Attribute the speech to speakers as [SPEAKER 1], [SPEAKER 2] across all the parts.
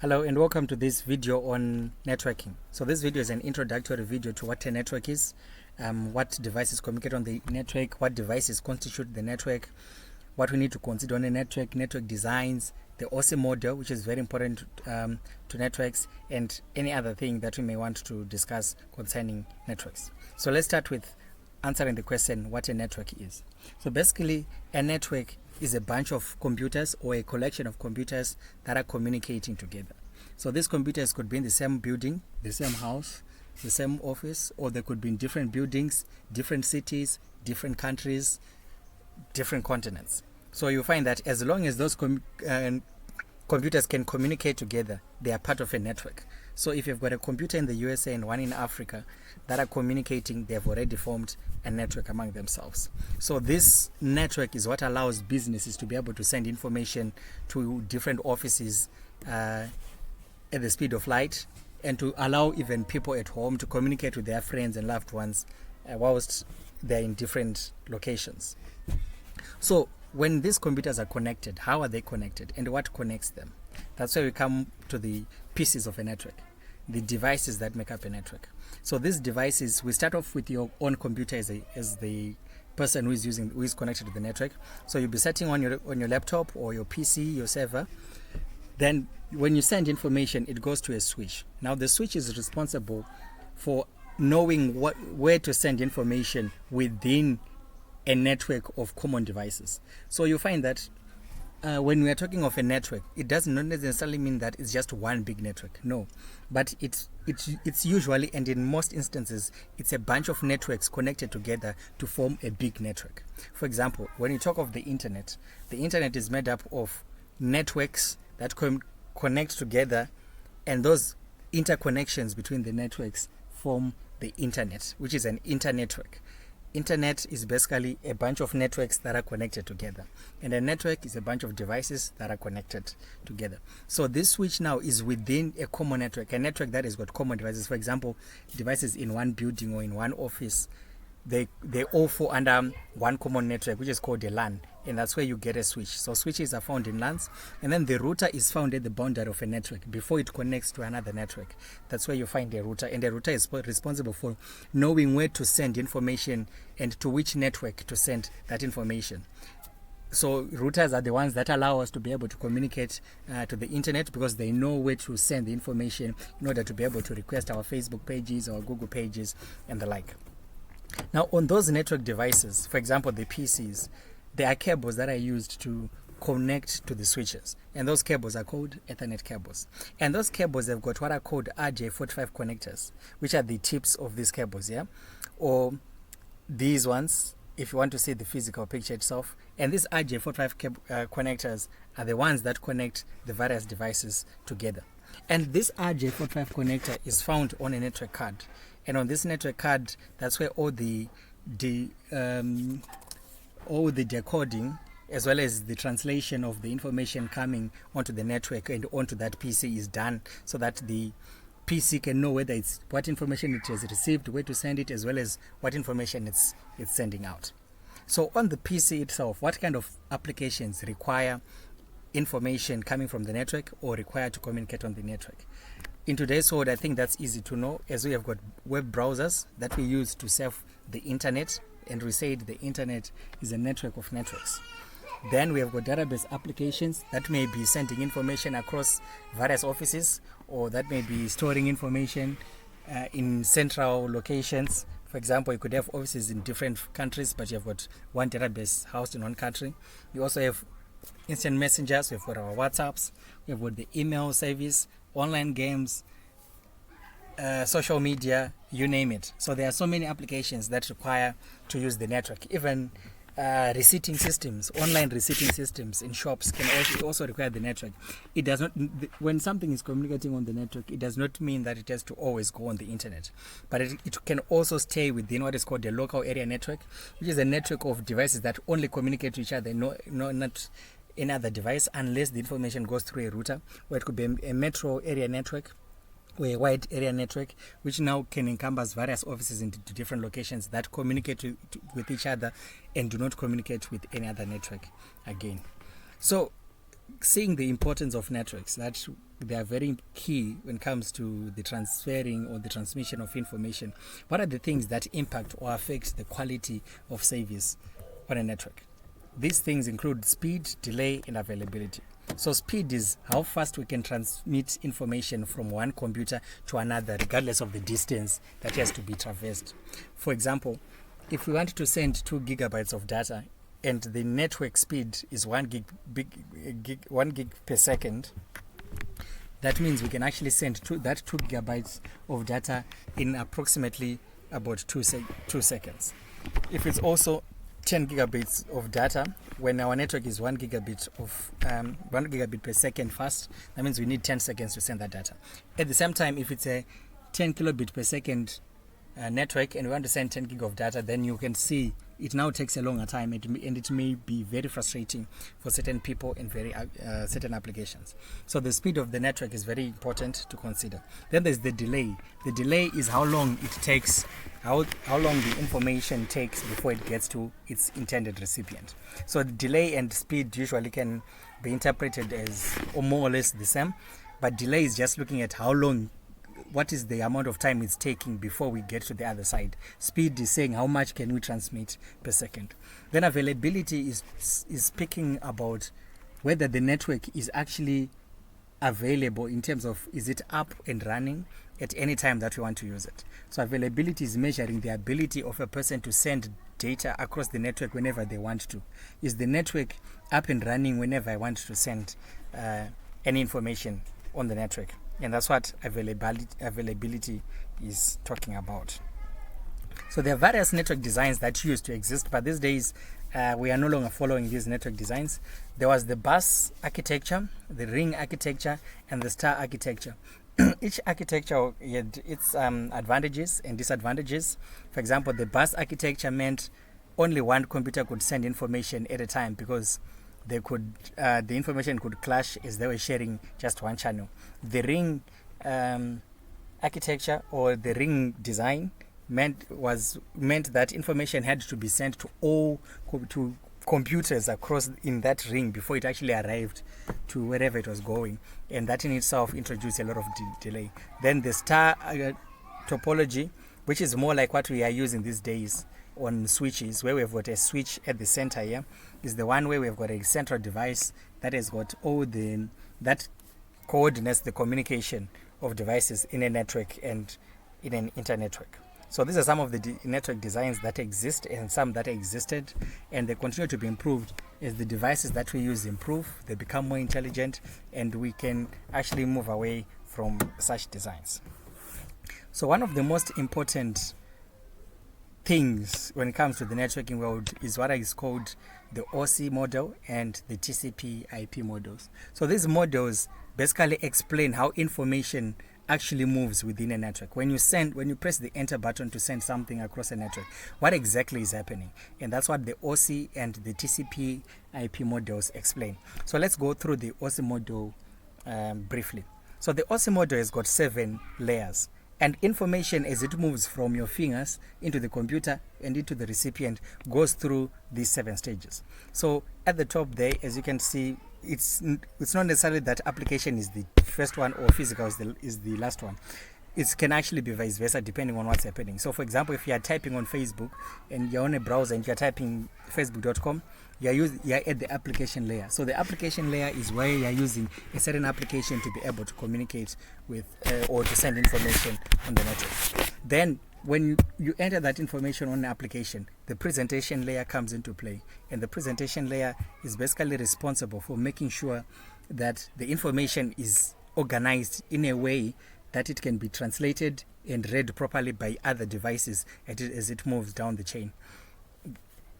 [SPEAKER 1] Hello and welcome to this video on networking. So this video is an introductory video to what a network is, what devices communicate on the network, what devices constitute the network, what we need to consider on a network designs, the OSI model, which is very important to networks, and any other thing that we may want to discuss concerning networks. So let's start with answering the question what a network is. So basically a network is a bunch of computers or a collection of computers that are communicating together. So these computers could be in the same building, the same house, the same office, or they could be in different buildings, different cities, different countries, different continents. So you find that as long as those computers can communicate together, they are part of a network. So if you've got a computer in the USA and one in Africa that are communicating, they've already formed a network among themselves. So this network is what allows businesses to be able to send information to different offices at the speed of light, and to allow even people at home to communicate with their friends and loved ones whilst they're in different locations. So when these computers are connected, how are they connected and what connects them? That's where we come to the pieces of a network, the devices that make up a network. So these devices, we start off with your own computer as the person who is connected to the network. So you'll be setting on your laptop or your PC, your server. Then when you send information, it goes to a switch. Now the switch is responsible for knowing where to send information within a network of common devices. So you find that when we are talking of a network, it does not necessarily mean that it's just one big network. No, but it's usually, and in most instances, it's a bunch of networks connected together to form a big network. For example, when you talk of the internet is made up of networks that connect together, and those interconnections between the networks form the internet, which is an internetwork. Internet is basically a bunch of networks that are connected together, and a network is a bunch of devices that are connected together. So this switch now is within a common network, a network that has got common devices. For example, devices in one building or in one office, they all fall under one common network, which is called a LAN, and that's where you get a switch. So switches are found in LANs, and then the router is found at the boundary of a network before it connects to another network. That's where you find a router, and the router is responsible for knowing where to send information and to which network to send that information. So routers are the ones that allow us to be able to communicate to the internet, because they know where to send the information in order to be able to request our Facebook pages or Google pages and the like. Now on those network devices, for example the PCs, there are cables that are used to connect to the switches, and those cables are called Ethernet cables. And those cables have got what are called RJ45 connectors, which are the tips of these cables, or these ones if you want to see the physical picture itself. And these RJ45 connectors are the ones that connect the various devices together. And this RJ45 connector is found on a network card, and on this network card, that's where all the decoding as well as the translation of the information coming onto the network and onto that PC is done, so that the PC can know whether it's what information it has received, where to send it, as well as what information it's sending out. So on the PC itself, what kind of applications require information coming from the network or require to communicate on the network? In today's world, I think that's easy to know, as we have got web browsers that we use to surf the internet, and we said the internet is a network of networks. Then we have got database applications that may be sending information across various offices, or that may be storing information in central locations. For example, you could have offices in different countries, but you have got one database housed in one country. You also have instant messengers, we've got our WhatsApps, we've got the email service, online games, social media, you name it. So there are so many applications that require to use the network. Even receipting systems, online receipting systems in shops can also require the network. It does not, when something is communicating on the network, it does not mean that it has to always go on the internet, but it can also stay within what is called the local area network, which is a network of devices that only communicate to each other, not any other device, unless the information goes through a router, or it could be a metro area network or a wide area network, which now can encompass various offices into different locations that communicate with each other and do not communicate with any other network again. So seeing the importance of networks, that they are very key when it comes to the transferring or the transmission of information. What are the things that impact or affect the quality of service on a network? These things include speed, delay, and availability. So speed is how fast we can transmit information from one computer to another, regardless of the distance that has to be traversed. For example, if we want to send 2 gigabytes of data and the network speed is 1 gig per second, that means we can actually send that 2 gigabytes of data in approximately about 2 seconds. If it's also 10 gigabits of data, when our network is 1 gigabit per second fast, that means we need 10 seconds to send that data. At the same time, if it's a 10 kilobit per second network and we want to send 10 gig of data, then you can see it now takes a longer time, and it may be very frustrating for certain people in very certain applications. So the speed of the network is very important to consider. Then there's the delay. The delay is how long it takes, how long the information takes before it gets to its intended recipient. So the delay and speed usually can be interpreted as or more or less the same, but delay is just looking at how long, what is the amount of time it's taking before we get to the other side. Speed is saying how much can we transmit per second. Then availability is speaking about whether the network is actually available in terms of is it up and running at any time that we want to use it. So availability is measuring the ability of a person to send data across the network whenever they want to. Is the network up and running whenever I want to send any information on the network? And that's what availability is talking about. So there are various network designs that used to exist, but these days we are no longer following these network designs. There was the bus architecture, the ring architecture, and the star architecture. Each architecture had its advantages and disadvantages. For example, the bus architecture meant only one computer could send information at a time, because the information could clash as they were sharing just one channel. The ring architecture or the ring design meant that information had to be sent to all computers across in that ring before it actually arrived to wherever it was going, and that in itself introduced a lot of delay. Then the star topology, which is more like what we are using these days on switches, where we've got a switch at the center here, is the one where we've got a central device that has got that coordinates the communication of devices in a network and in an internetwork. So these are some of the network designs that exist and some that existed, and they continue to be improved as the devices that we use improve, they become more intelligent, and we can actually move away from such designs. So one of the most important things when it comes to the networking world is what is called the OSI model and the TCP IP models. So these models basically explain how information actually moves within a network. When you press the enter button to send something across a network, what exactly is happening? And that's what the OSI and the TCP IP models explain. So let's go through the OSI model briefly. So the OSI model has got 7 layers. And information, as it moves from your fingers into the computer and into the recipient, goes through these 7 stages. So at the top there, as you can see, it's not necessarily that application is the first one or physical is the last one. It can actually be vice versa depending on what's happening. So for example, if you are typing on Facebook and you're on a browser and you're typing facebook.com, you're at the application layer. So the application layer is where you're using a certain application to be able to communicate with or to send information on the network. Then when you enter that information on the application, the presentation layer comes into play. And the presentation layer is basically responsible for making sure that the information is organized in a way that it can be translated and read properly by other devices as it moves down the chain.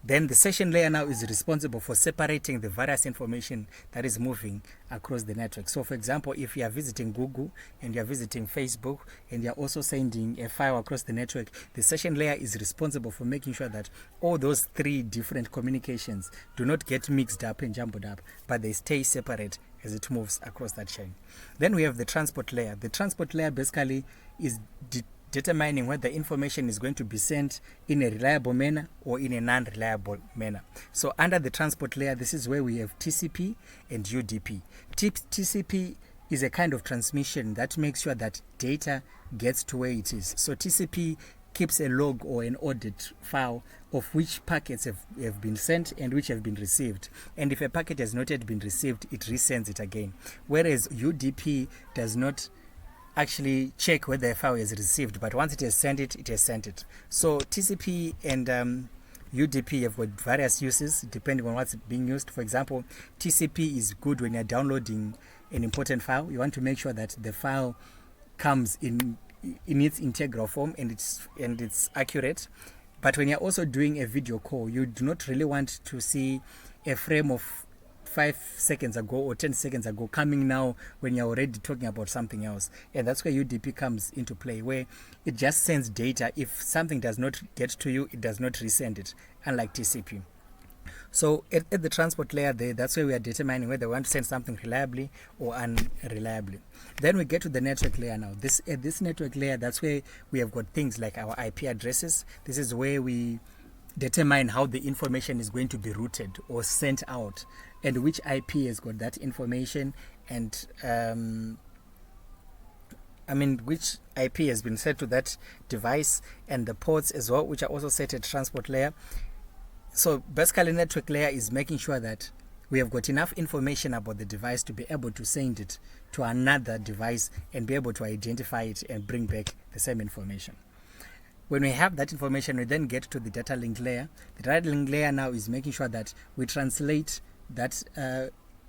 [SPEAKER 1] Then the session layer now is responsible for separating the various information that is moving across the network. So for example, if you are visiting Google and you are visiting Facebook and you are also sending a file across the network, the session layer is responsible for making sure that all those 3 different communications do not get mixed up and jumbled up, but they stay separate as it moves across that chain. Then we have the transport layer. The transport layer basically is determining whether information is going to be sent in a reliable manner or in a non-reliable manner. So under the transport layer, this is where we have TCP and UDP. TCP is a kind of transmission that makes sure that data gets to where it is. So TCP keeps a log or an audit file of which packets have been sent and which have been received. And if a packet has not yet been received, it resends it again. Whereas UDP does not actually check whether a file is received, but once it has sent it, it has sent it. So TCP and UDP have got various uses depending on what's being used. For example, TCP is good when you're downloading an important file. You want to make sure that the file comes in its integral form and it's accurate. But when you're also doing a video call, you do not really want to see a frame of 5 seconds ago or 10 seconds ago coming now when you're already talking about something else. And that's where UDP comes into play, where it just sends data. If something does not get to you, it does not resend it, unlike TCP. So at the transport layer there, that's where we are determining whether we want to send something reliably or unreliably. Then we get to the network layer now. At this network layer, that's where we have got things like our IP addresses. This is where we determine how the information is going to be routed or sent out, and which IP has got that information, and which IP has been set to that device, and the ports as well, which are also set at transport layer. So basically, network layer is making sure that we have got enough information about the device to be able to send it to another device and be able to identify it and bring back the same information. When we have that information, we then get to the data link layer. The data link layer now is making sure that we translate that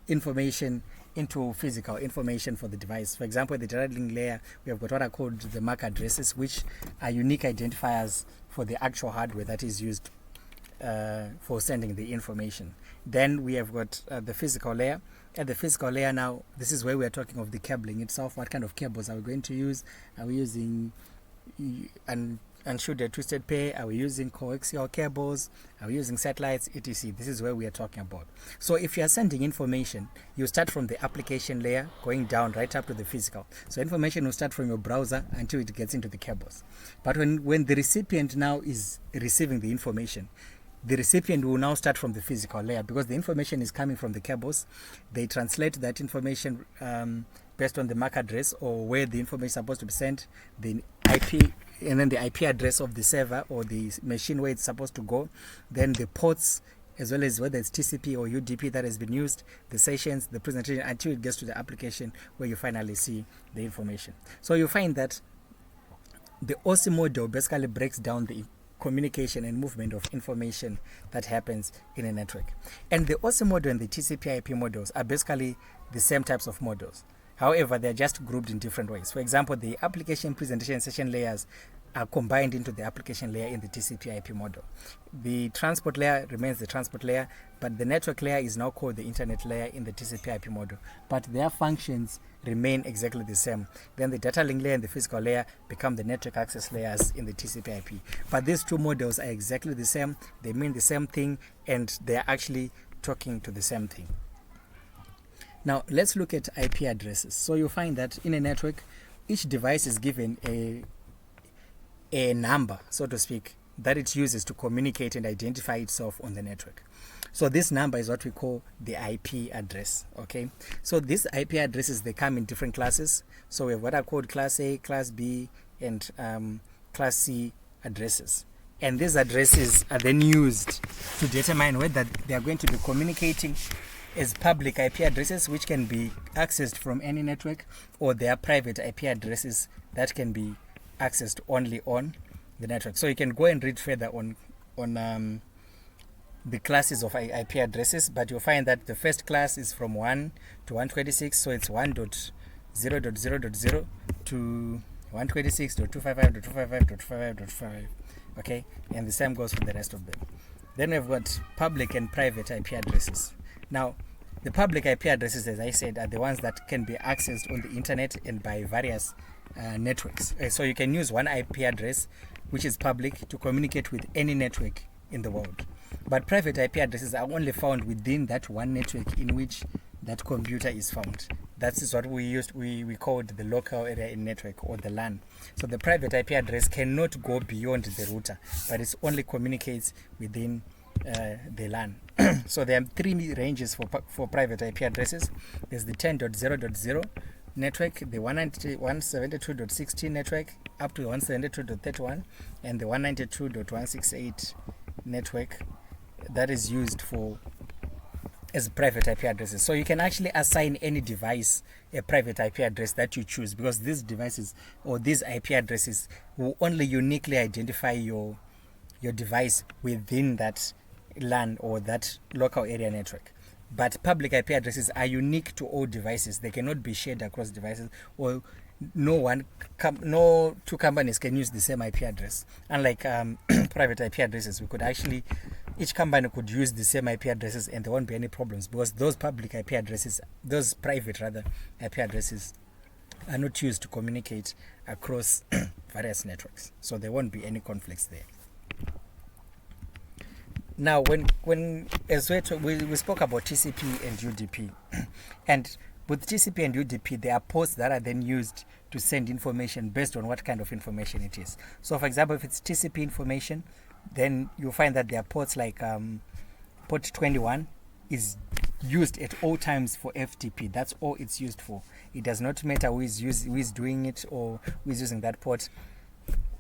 [SPEAKER 1] information into physical information for the device. For example, the data link layer, we have got what are called the MAC addresses, which are unique identifiers for the actual hardware that is used for sending the information. Then we have got the physical layer. At the physical layer now, this is where we are talking of the cabling itself. What kind of cables are we going to use? Are we using unshielded twisted pair? Are we using coaxial cables? Are we using satellites, etc.? This is where we are talking about. So if you are sending information, you start from the application layer going down right up to the physical. So information will start from your browser until it gets into the cables. But when the recipient now is receiving the information, the recipient will now start from the physical layer, because the information is coming from the cables. They translate that information based on the MAC address or where the information is supposed to be sent, the IP, and then the IP address of the server or the machine where it's supposed to go, then the ports, as well as whether it's TCP or UDP that has been used, the sessions, the presentation, until it gets to the application where you finally see the information. So you find that the OSI model basically breaks down the communication and movement of information that happens in a network. And the OSI model and the TCP IP models are basically the same types of models. However, they're just grouped in different ways. For example, the application, presentation, and session layers are combined into the application layer in the TCP IP model. The transport layer remains the transport layer, but the network layer is now called the internet layer in the TCP IP model. But their functions remain exactly the same. Then the data link layer and the physical layer become the network access layers in the TCP IP. But these two models are exactly the same. They mean the same thing, and they're actually talking to the same thing. Now, let's look at IP addresses. So you'll find that in a network, each device is given a number, so to speak, that it uses to communicate and identify itself on the network. So this number is what we call the IP address, okay? So these IP addresses, they come in different classes. So we have what are called Class A, Class B, and Class C addresses. And these addresses are then used to determine whether they are going to be communicating as public IP addresses, which can be accessed from any network, or they are private IP addresses that can be accessed only on the network. So you can go and read further on the classes of IP addresses, but you'll find that the first class is from 1 to 126, so it's 1.0.0.0 to 126.255.255.255.255, okay, and the same goes for the rest of them. Then we've got public and private IP addresses. Now, the public IP addresses, as I said, are the ones that can be accessed on the internet and by various networks. So you can use one IP address, which is public, to communicate with any network in the world. But private IP addresses are only found within that one network in which that computer is found. That is what we called the local area in network, or the LAN. So the private IP address cannot go beyond the router, but it only communicates within the LAN. So there are three ranges for private IP addresses. There's the 10.0.0, network, the 192.172.16 network up to 172.31, and the 192.168 network that is used for as private IP addresses. So you can actually assign any device a private IP address that you choose, because these devices or these IP addresses will only uniquely identify your device within that LAN or that local area network. But public IP addresses are unique to all devices. They cannot be shared across devices, or no two companies can use the same IP address. Unlike private IP addresses, each company could use the same IP addresses and there won't be any problems, because those private IP addresses are not used to communicate across various networks. So there won't be any conflicts there. Now, as we spoke about TCP and UDP, and with TCP and UDP, there are ports that are then used to send information based on what kind of information it is. So, for example, if it's TCP information, then you'll find that there are ports like port 21 is used at all times for FTP. That's all it's used for. It does not matter who is doing it or who is using that port.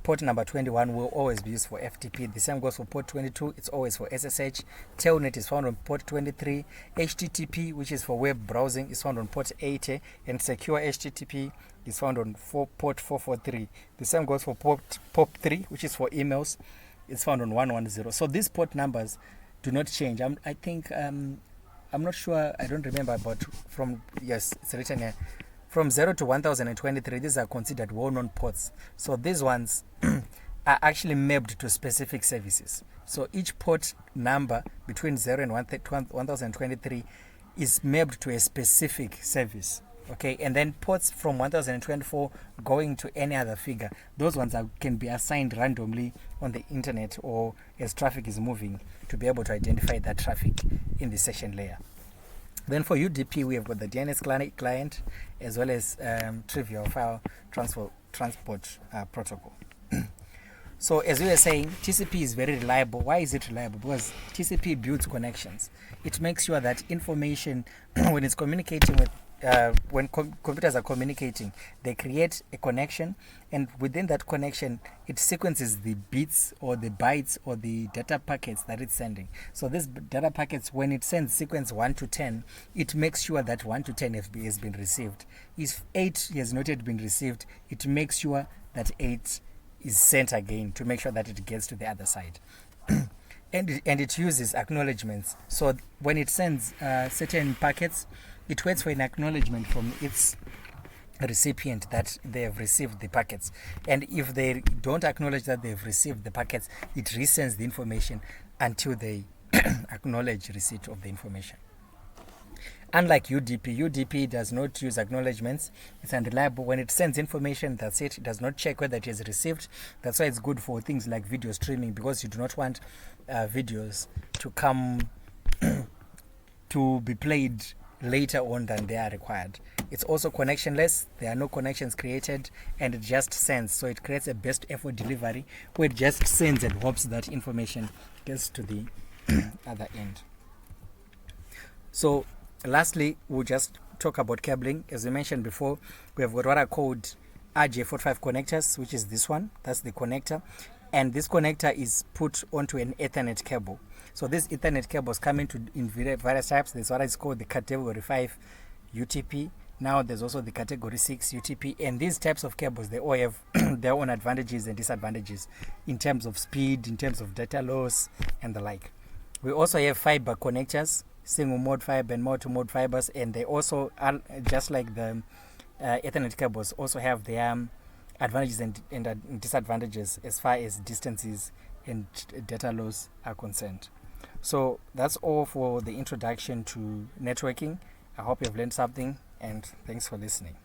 [SPEAKER 1] Port number 21 will always be used for FTP. The same goes for port 22. It's always for SSH. Telnet is found on port 23. HTTP, which is for web browsing, is found on port 80. And secure HTTP is found on port 443. The same goes for port POP3, which is for emails. It's found on 110. So these port numbers do not change. I'm not sure. I don't remember, but yes, it's written here. From 0 to 1023, these are considered well-known ports. So these ones are actually mapped to specific services. So each port number between 0 and 1023 is mapped to a specific service. Okay, and then ports from 1024 going to any other figure, those ones can be assigned randomly on the internet or as traffic is moving to be able to identify that traffic in the session layer. Then for UDP, we have got the DNS client as well as trivial file transport protocol. So as we were saying, TCP is very reliable. Why is it reliable? Because TCP builds connections. It makes sure that information, when it's communicating with when computers are communicating, they create a connection, and within that connection, it sequences the bits or the bytes or the data packets that it's sending. So these data packets, when it sends sequence 1 to 10, it makes sure that 1 to 10 has been received. If 8 has not yet been received, it makes sure that 8 is sent again to make sure that it gets to the other side. And it uses acknowledgements. So when it sends certain packets, it waits for an acknowledgement from its recipient that they have received the packets. And if they don't acknowledge that they've received the packets, it resends the information until they acknowledge receipt of the information. Unlike UDP does not use acknowledgements. It's unreliable. When it sends information, that's it. It does not check whether it is received. That's why it's good for things like video streaming, because you do not want videos to come to be played later on than they are required. It's also connectionless. There are no connections created, and it just sends. So it creates a best effort delivery where it just sends and hopes that information gets to the other end. So lastly, we'll just talk about cabling. As we mentioned before, we have got what are called RJ45 connectors, which is this one. That's the connector. And this connector is put onto an Ethernet cable. So these Ethernet cables come in various types. There's what is called the Category 5 UTP. Now there's also the Category 6 UTP. And these types of cables, they all have their own advantages and disadvantages in terms of speed, in terms of data loss, and the like. We also have fiber connectors, single mode fiber and multi-mode fibers, and they also are just like the Ethernet cables, also have their advantages and disadvantages as far as distances and data loss are concerned. So that's all for the introduction to networking. I hope you've learned something, and thanks for listening.